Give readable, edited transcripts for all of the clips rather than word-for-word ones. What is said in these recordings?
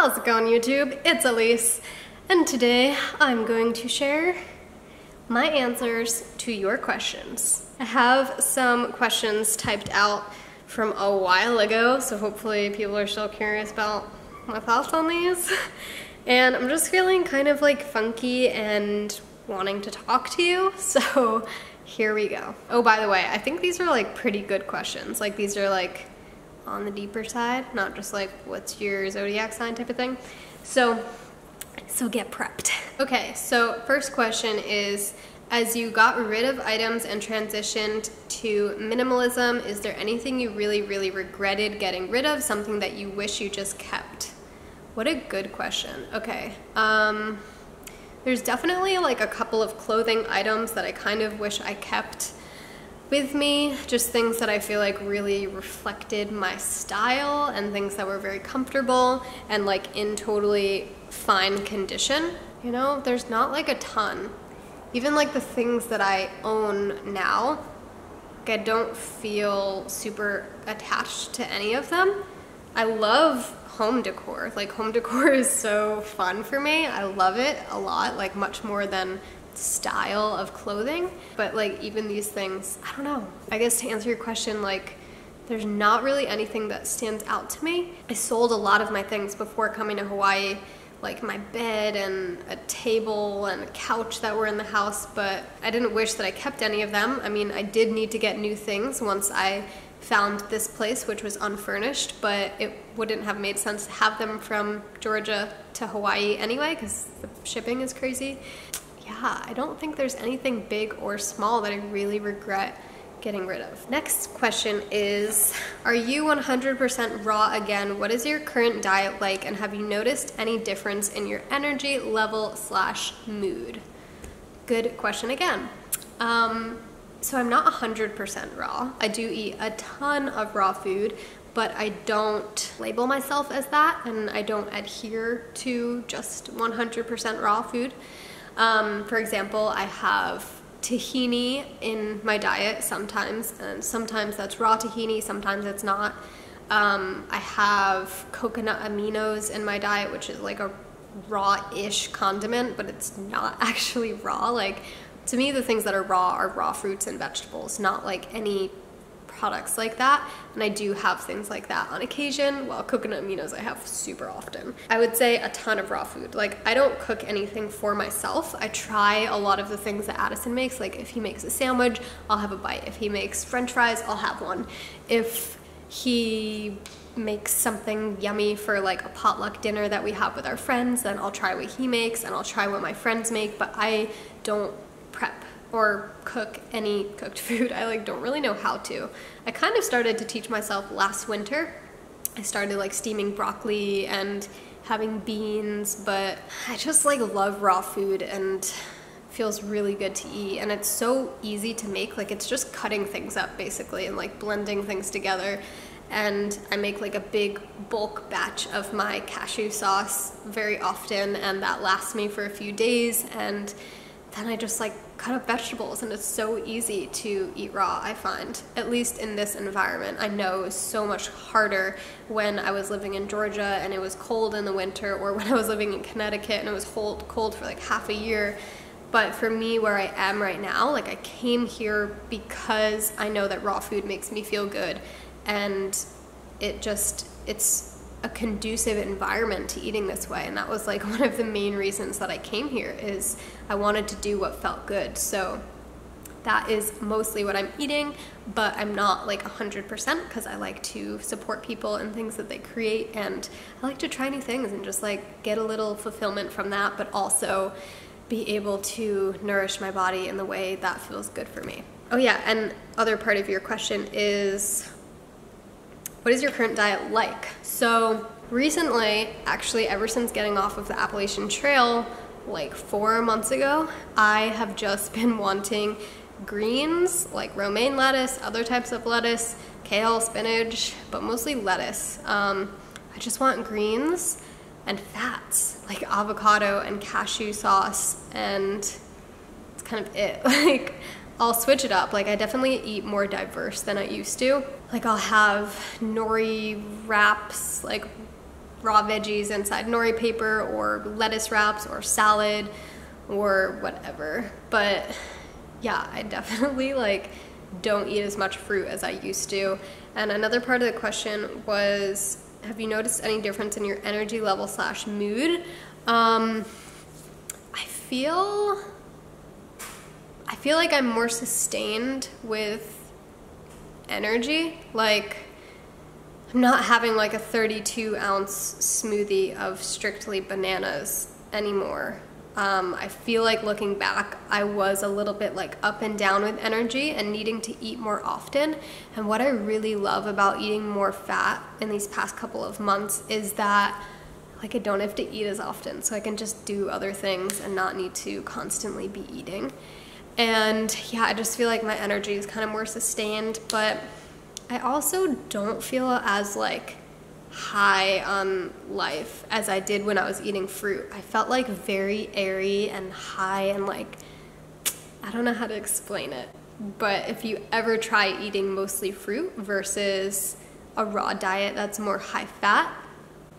How's it going, YouTube? It's Alyse, and today I'm going to share my answers to your questions. I have some questions typed out from a while ago, so hopefully people are still curious about my thoughts on these. And I'm just feeling kind of like funky and wanting to talk to you, so here we go. Oh, by the way, I think these are like pretty good questions. Like these are like on the deeper side, not just like what's your zodiac sign type of thing. So get prepped. Okay, so first question is, as you got rid of items and transitioned to minimalism, is there anything you really regretted getting rid of, something that you wish you just kept? What a good question. Okay, there's definitely like a couple of clothing items that I kind of wish I kept with me, just things that I feel like really reflected my style and things that were very comfortable and like in totally fine condition. You know, there's not like a ton. Even like the things that I own now, like I don't feel super attached to any of them. I love home decor. Like home decor is so fun for me. I love it a lot, like much more than style of clothing. But like even these things, I don't know. I guess to answer your question, like there's not really anything that stands out to me. I sold a lot of my things before coming to Hawaii, like my bed and a table and a couch that were in the house, but I didn't wish that I kept any of them. I mean, I did need to get new things once I found this place, which was unfurnished, but it wouldn't have made sense to have them from Georgia to Hawaii anyway, because the shipping is crazy. Yeah, I don't think there's anything big or small that I really regret getting rid of. Next question is, are you 100% raw again? What is your current diet like, and have you noticed any difference in your energy level / mood? Good question again. So I'm not 100% raw. I do eat a ton of raw food, but I don't label myself as that, and I don't adhere to just 100% raw food. For example, I have tahini in my diet sometimes, and sometimes that's raw tahini, sometimes it's not. I have coconut aminos in my diet, which is like a raw-ish condiment, but it's not actually raw. Like, to me, the things that are raw fruits and vegetables, not like any products like that. And I do have things like that on occasion, while coconut aminos I have super often. I would say a ton of raw food. Like, I don't cook anything for myself. I try a lot of the things that Addison makes. Like if he makes a sandwich, I'll have a bite. If he makes french fries, I'll have one. If he makes something yummy for like a potluck dinner that we have with our friends, then I'll try what he makes and I'll try what my friends make, but I don't prep or cook any cooked food. I like don't really know how to. I kind of started to teach myself last winter. I started like steaming broccoli and having beans, but I just like love raw food and feels really good to eat, and it's so easy to make. Like it's just cutting things up basically and like blending things together. And I make like a big bulk batch of my cashew sauce very often, and that lasts me for a few days, and then I just like cut up vegetables, and it's so easy to eat raw, I find, at least in this environment. I know it was so much harder when I was living in Georgia and it was cold in the winter, or when I was living in Connecticut and it was cold for like half a year. But for me, where I am right now, like I came here because I know that raw food makes me feel good, and it's a conducive environment to eating this way. And that was like one of the main reasons that I came here, is I wanted to do what felt good. So that is mostly what I'm eating, but I'm not like 100% because I like to support people and things that they create, and I like to try new things and just like get a little fulfillment from that, but also be able to nourish my body in the way that feels good for me. Oh yeah, and other part of your question is, what is your current diet like? So recently, actually ever since getting off of the Appalachian Trail like 4 months ago, I have just been wanting greens like romaine lettuce, other types of lettuce, kale, spinach, but mostly lettuce. I just want greens and fats like avocado and cashew sauce, and it's kind of it. Like I'll switch it up. Like I definitely eat more diverse than I used to. Like I'll have nori wraps, like raw veggies inside nori paper or lettuce wraps or salad or whatever. But yeah, I definitely like don't eat as much fruit as I used to. And another part of the question was, have you noticed any difference in your energy level / mood? I feel like I'm more sustained with energy. Like, I'm not having like a 32-ounce smoothie of strictly bananas anymore. I feel like looking back, I was a little bit like up and down with energy and needing to eat more often. And what I really love about eating more fat in these past couple of months is that like I don't have to eat as often, so I can just do other things and not need to constantly be eating. And yeah, I just feel like my energy is kind of more sustained, but I also don't feel as like high on life as I did when I was eating fruit. I felt like very airy and high and like, I don't know how to explain it, but if you ever try eating mostly fruit versus a raw diet that's more high fat,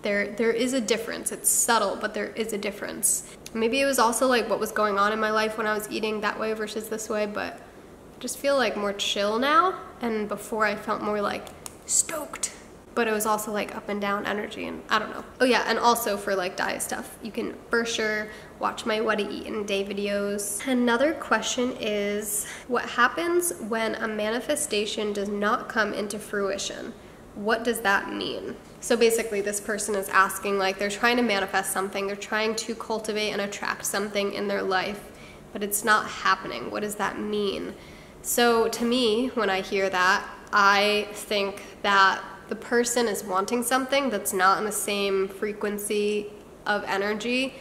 there is a difference. It's subtle, but there is a difference. Maybe it was also like what was going on in my life when I was eating that way versus this way, but I just feel like more chill now, and before I felt more like stoked. But it was also like up and down energy, and I don't know. Oh yeah, and also for like diet stuff, you can for sure watch my what to eat in a day videos. Another question is, what happens when a manifestation does not come into fruition? What does that mean? So basically this person is asking, like, they're trying to manifest something, they're trying to cultivate and attract something in their life, but it's not happening. What does that mean? So to me, when I hear that, I think that the person is wanting something that's not in the same frequency of energy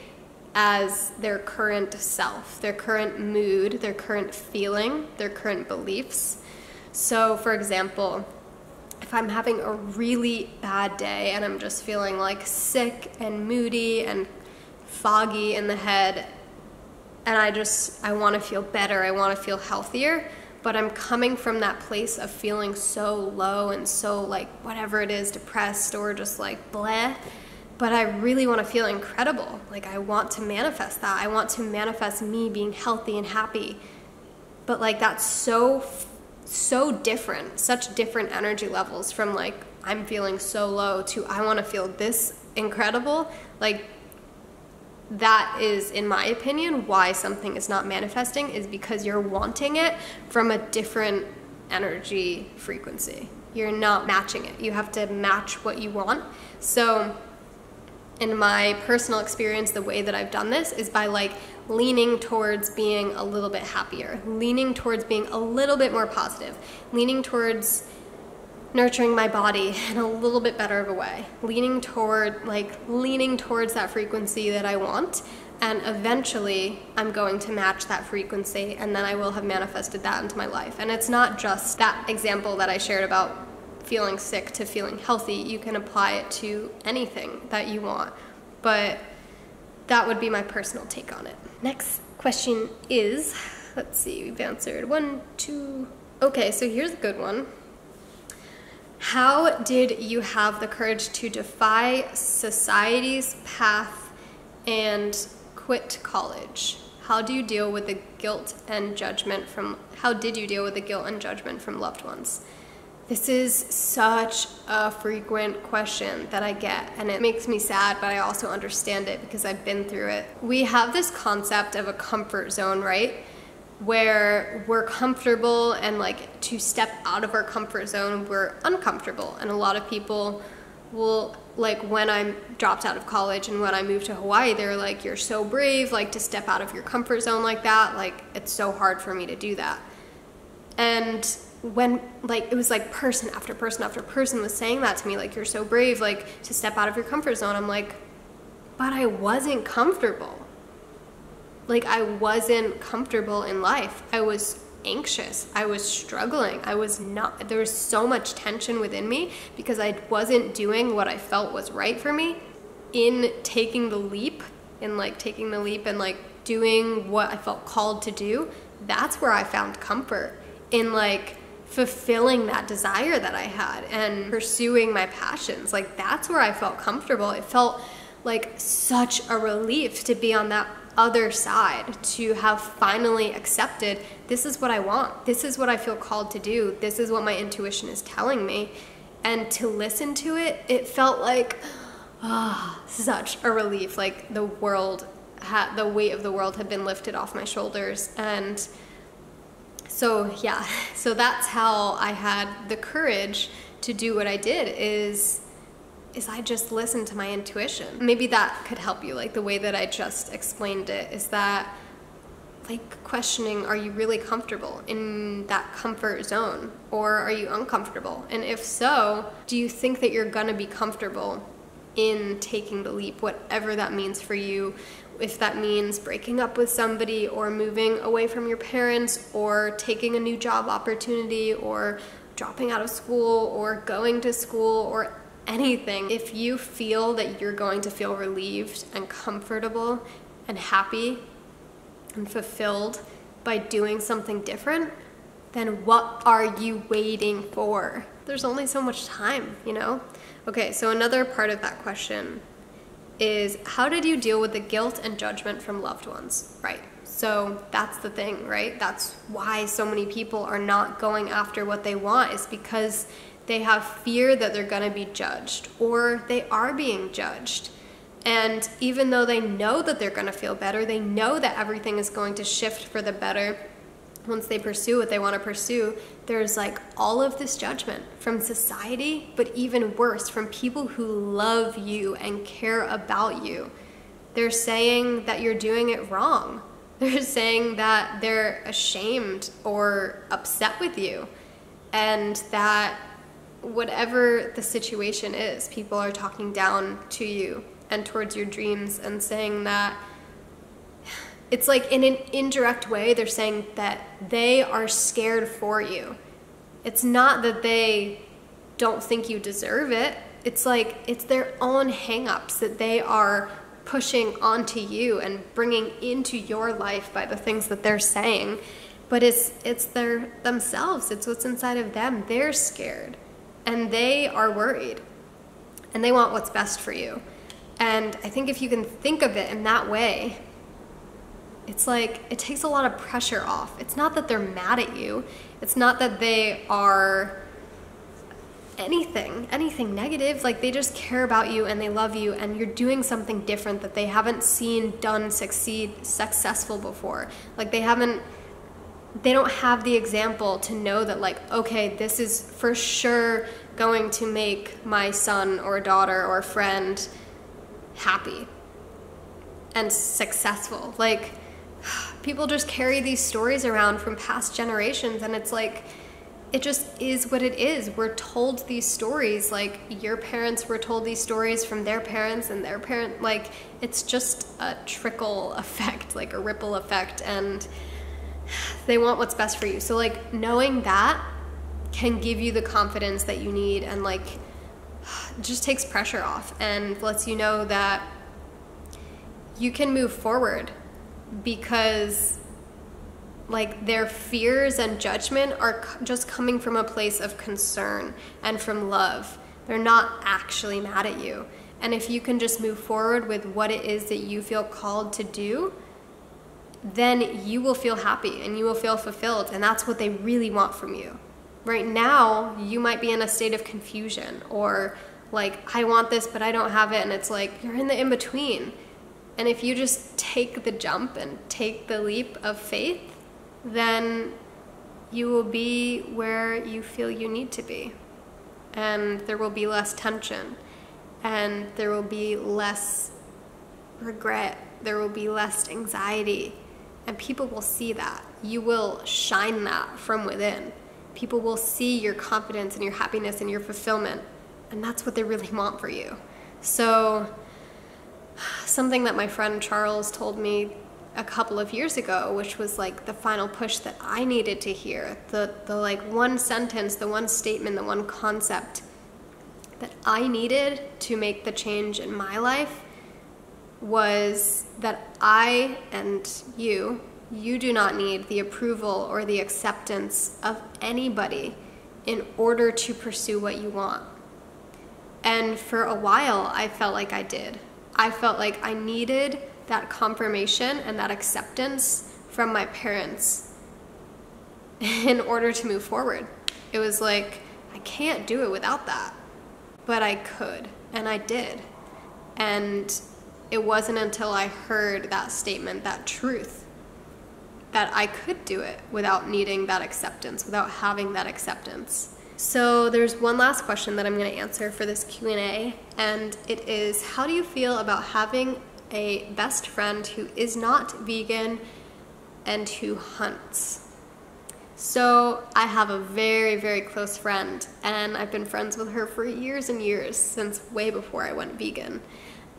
as their current self, their current mood, their current feeling, their current beliefs. So for example, if I'm having a really bad day and I'm just feeling like sick and moody and foggy in the head, and I want to feel better, I want to feel healthier, but I'm coming from that place of feeling so low and so like whatever it is, depressed or just like bleh, but I really want to feel incredible. Like I want to manifest that. I want to manifest me being healthy and happy. But like that's so different, such different energy levels from like I'm feeling so low to I want to feel this incredible. Like that is, in my opinion, why something is not manifesting, is because you're wanting it from a different energy frequency. You're not matching it. You have to match what you want. So in my personal experience, the way that I've done this is by like leaning towards being a little bit happier, leaning towards being a little bit more positive, leaning towards nurturing my body in a little bit better of a way, leaning towards that frequency that I want, and eventually I'm going to match that frequency, and then I will have manifested that into my life. And it's not just that example that I shared about feeling sick to feeling healthy. You can apply it to anything that you want, but that would be my personal take on it. Next question is, let's see, we've answered 1, 2. Okay, so here's a good one. How did you have the courage to defy society's path and quit college? How did you deal with the guilt and judgment from loved ones? This is such a frequent question that I get, and it makes me sad, but I also understand it because I've been through it. We have this concept of a comfort zone, right? Where we're comfortable, and like to step out of our comfort zone, we're uncomfortable. And a lot of people will, like when I dropped out of college and when I moved to Hawaii, they're like, you're so brave, like to step out of your comfort zone like that. Like it's so hard for me to do that. And when like it was like person after person after person was saying that to me, like you're so brave, like to step out of your comfort zone. I'm like, but I wasn't comfortable. Like I wasn't comfortable in life. I was anxious. I was struggling. I was not, there was so much tension within me because I wasn't doing what I felt was right for me. In taking the leap and like doing what I felt called to do, that's where I found comfort. In like fulfilling that desire that I had and pursuing my passions. Like, that's where I felt comfortable. It felt like such a relief to be on that other side, to have finally accepted, this is what I want, this is what I feel called to do, this is what my intuition is telling me. And to listen to it, it felt like such a relief. Like the weight of the world had been lifted off my shoulders. And so yeah, so that's how I had the courage to do what I did, is I just listened to my intuition. Maybe that could help you. Like the way that I just explained it is that, like, questioning, are you really comfortable in that comfort zone, or are you uncomfortable? And if so, do you think that you're gonna be comfortable in taking the leap, whatever that means for you? If that means breaking up with somebody, or moving away from your parents, or taking a new job opportunity, or dropping out of school, or going to school, or anything. If you feel that you're going to feel relieved and comfortable and happy and fulfilled by doing something different, then what are you waiting for? There's only so much time, you know? Okay, so another part of that question is, how did you deal with the guilt and judgment from loved ones? Right, so that's the thing, right? That's why so many people are not going after what they want, is because they have fear that they're gonna be judged, or they are being judged. And even though they know that they're gonna feel better, they know that everything is going to shift for the better once they pursue what they wanna pursue, there's like all of this judgment from society, but even worse, from people who love you and care about you. They're saying that you're doing it wrong. They're saying that they're ashamed or upset with you, and that whatever the situation is, people are talking down to you and towards your dreams, and saying that it's like, in an indirect way, they're saying that they are scared for you. It's not that they don't think you deserve it. It's like, it's their own hang-ups that they are pushing onto you and bringing into your life by the things that they're saying. But it's themselves. It's what's inside of them. They're scared. And they are worried, and they want what's best for you. And I think if you can think of it in that way, it's like, it takes a lot of pressure off. It's not that they're mad at you. It's not that they are anything negative. Like, they just care about you and they love you, and you're doing something different that they haven't seen done successful before. Like, they don't have the example to know that, like, okay, this is for sure going to make my son or daughter or friend happy and successful. Like, people just carry these stories around from past generations, and it's like, it just is what it is. We're told these stories, like your parents were told these stories from their parents and their parent, like, it's just a trickle effect, like a ripple effect, and they want what's best for you. So like, knowing that can give you the confidence that you need, and like, it just takes pressure off and lets you know that you can move forward, because like, their fears and judgment are just coming from a place of concern and from love. They're not actually mad at you. And if you can just move forward with what it is that you feel called to do, then you will feel happy and you will feel fulfilled, and that's what they really want from you. Right now, you might be in a state of confusion, or like, I want this, but I don't have it, and it's like, you're in the in-between. And if you just take the jump and take the leap of faith, then you will be where you feel you need to be. And there will be less tension, and there will be less regret, there will be less anxiety, and people will see that. You will shine that from within. People will see your confidence and your happiness and your fulfillment, and that's what they really want for you. So, something that my friend Charles told me a couple of years ago, which was like the final push that I needed to hear, the like one sentence, the one statement, the one concept that I needed to make the change in my life, was that I and you You do not need the approval or the acceptance of anybody in order to pursue what you want. And for a while, I felt like I did. I felt like I needed that confirmation and that acceptance from my parents in order to move forward. It was like, I can't do it without that. But I could, and I did. And it wasn't until I heard that statement, that truth, that I could do it without needing that acceptance, without having that acceptance. So there's one last question that I'm going to answer for this Q&A, and it is, how do you feel about having a best friend who is not vegan and who hunts? So I have a very, very close friend, and I've been friends with her for years and years, since way before I went vegan.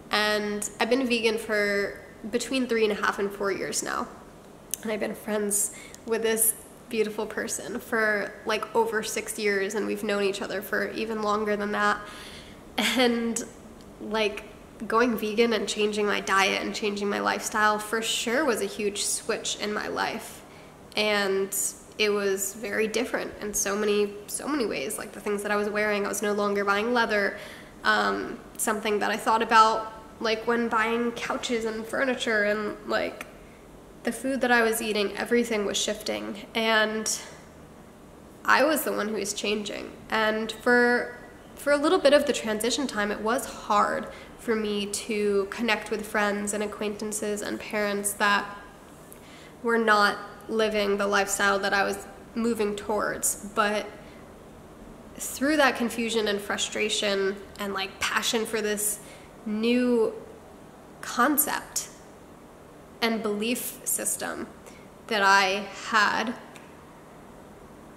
And I've been vegan for between 3.5 and 4 years now. And I've been friends with this beautiful person for like over 6 years, and we've known each other for even longer than that. And like going vegan and changing my diet and changing my lifestyle for sure was a huge switch in my life. And it was very different in so many ways. Like the things that I was wearing, I was no longer buying leather. Something that I thought about like when buying couches and furniture, and like the food that I was eating, everything was shifting, and I was the one who was changing. And for a little bit of the transition time, it was hard for me to connect with friends and acquaintances and parents that were not living the lifestyle that I was moving towards. But through that confusion and frustration and like passion for this new concept and belief system that I had,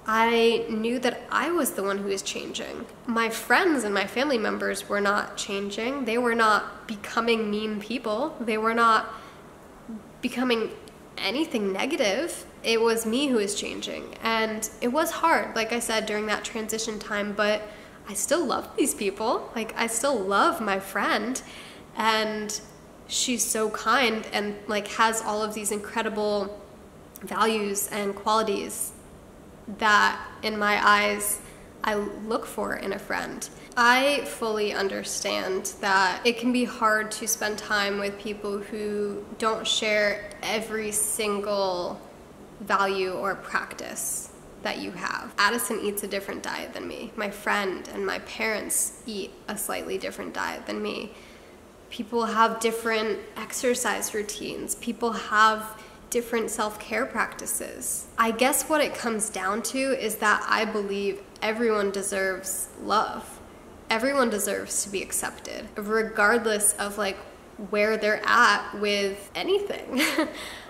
I knew that I was the one who was changing. My friends and my family members were not changing. They were not becoming mean people. They were not becoming anything negative. It was me who was changing. And it was hard, like I said, during that transition time, but I still love these people. Like, I still love my friend, and she's so kind and like has all of these incredible values and qualities that in my eyes I look for in a friend. I fully understand that it can be hard to spend time with people who don't share every single value or practice that you have. Addison eats a different diet than me. My friend and my parents eat a slightly different diet than me. People have different exercise routines. People have different self-care practices. I guess what it comes down to is that I believe everyone deserves love. Everyone deserves to be accepted, regardless of like where they're at with anything.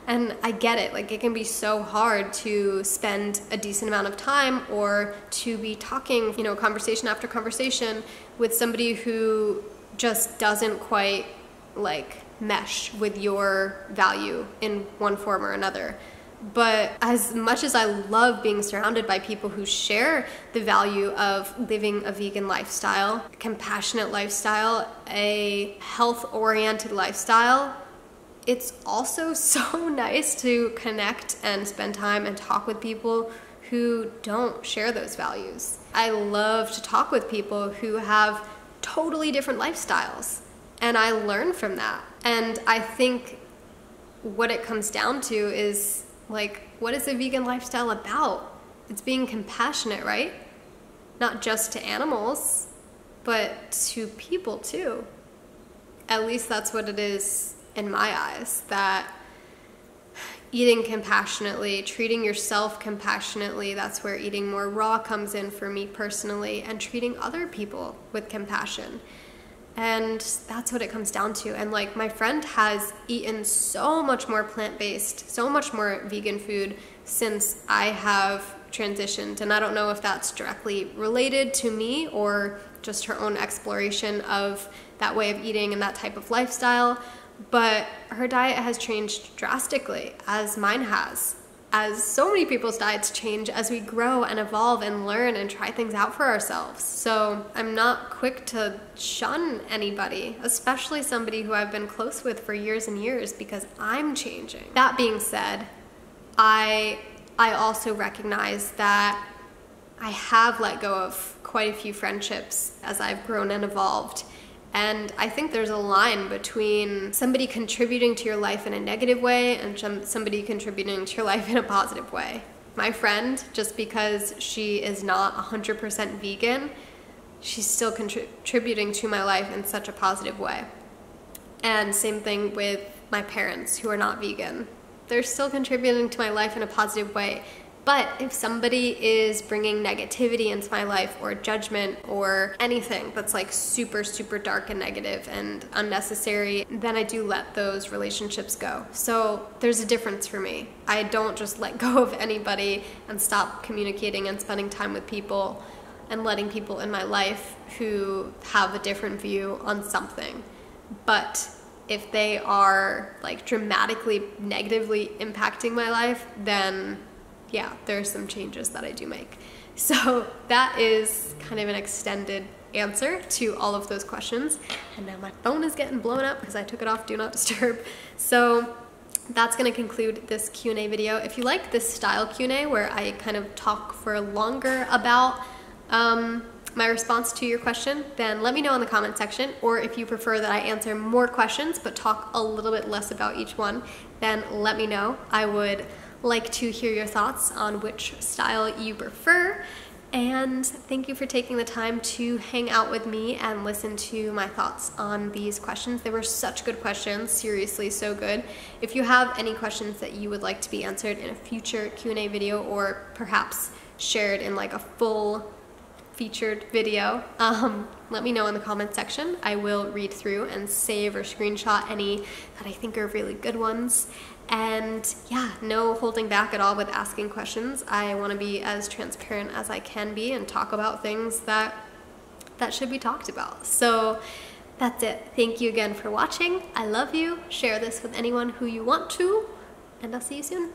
And I get it, like it can be so hard to spend a decent amount of time or to be talking, you know, conversation after conversation with somebody who just doesn't quite like mesh with your value in one form or another. But as much as I love being surrounded by people who share the value of living a vegan lifestyle, a compassionate lifestyle, a health-oriented lifestyle, it's also so nice to connect and spend time and talk with people who don't share those values. I love to talk with people who have totally different lifestyles, and I learn from that. And I think what it comes down to is like, what is a vegan lifestyle about? It's being compassionate, right? Not just to animals, but to people too. At least that's what it is in my eyes, that eating compassionately, treating yourself compassionately, that's where eating more raw comes in for me personally, and treating other people with compassion. And that's what it comes down to. And like, my friend has eaten so much more plant-based, so much more vegan food since I have transitioned. And I don't know if that's directly related to me or just her own exploration of that way of eating and that type of lifestyle. But her diet has changed drastically, as mine has. As so many people's diets change as we grow and evolve and learn and try things out for ourselves. So I'm not quick to shun anybody, especially somebody who I've been close with for years and years, because I'm changing. That being said, I also recognize that I have let go of quite a few friendships as I've grown and evolved. And I think there's a line between somebody contributing to your life in a negative way and somebody contributing to your life in a positive way. My friend, just because she is not 100% vegan, she's still contributing to my life in such a positive way. And same thing with my parents who are not vegan. They're still contributing to my life in a positive way. But if somebody is bringing negativity into my life, or judgment, or anything that's like super, super dark and negative and unnecessary, then I do let those relationships go. So there's a difference for me. I don't just let go of anybody and stop communicating and spending time with people and letting people in my life who have a different view on something. But if they are like dramatically negatively impacting my life, then yeah, there's some changes that I do make. So that is kind of an extended answer to all of those questions. And now my phone is getting blown up because I took it off Do Not Disturb. So that's gonna conclude this Q&A video. If you like this style Q&A where I kind of talk for longer about my response to your question, then let me know in the comment section. Or if you prefer that I answer more questions but talk a little bit less about each one, then let me know. I would like to hear your thoughts on which style you prefer. And thank you for taking the time to hang out with me and listen to my thoughts on these questions. They were such good questions, seriously so good. If you have any questions that you would like to be answered in a future Q&A video, or perhaps shared in like a full featured video, let me know in the comment section. I will read through and save or screenshot any that I think are really good ones. And yeah, no holding back at all with asking questions. I want to be as transparent as I can be and talk about things that should be talked about. So that's it. Thank you again for watching. I love you. Share this with anyone who you want to, and I'll see you soon.